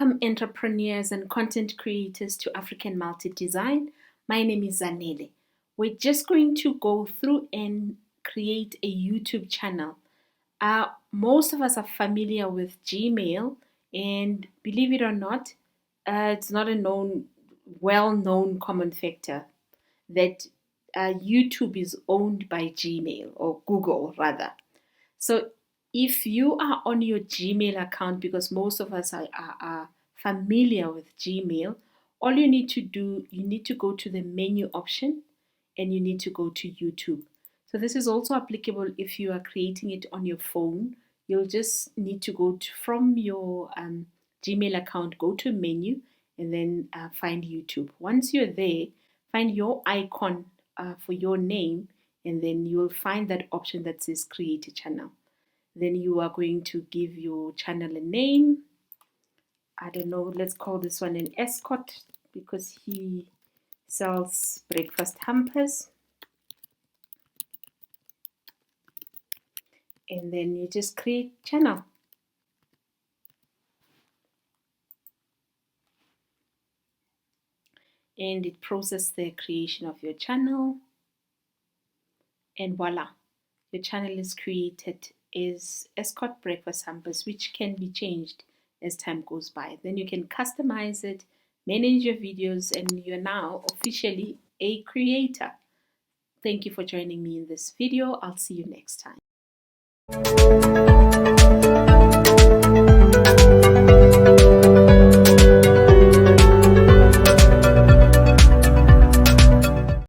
Welcome entrepreneurs and content creators to African Multi Design. My name is Zanele. We're just going to go through and create a YouTube channel. Most of us are familiar with Gmail, and believe it or not, it's not a well-known common factor that YouTube is owned by Gmail, or Google rather. So if you are on your Gmail account, because most of us are familiar with Gmail, all you need to do, you need to go to the menu option and you need to go to YouTube. So this is also applicable if you are creating it on your phone. You'll just need to go from your Gmail account, go to menu, and then find YouTube. Once you're there, find your icon for your name, and then you'll find that option that says create a channel. Then you are going to give your channel a name. I don't know, let's call this one an escort because he sells breakfast hampers. And then you just create channel. And it processes the creation of your channel. And voila, your channel is created as Escort Breakfast Hampers, which can be changed as time goes by. Then you can customize it, manage your videos, and you're now officially a creator. Thank you for joining me in this video. I'll see you next time.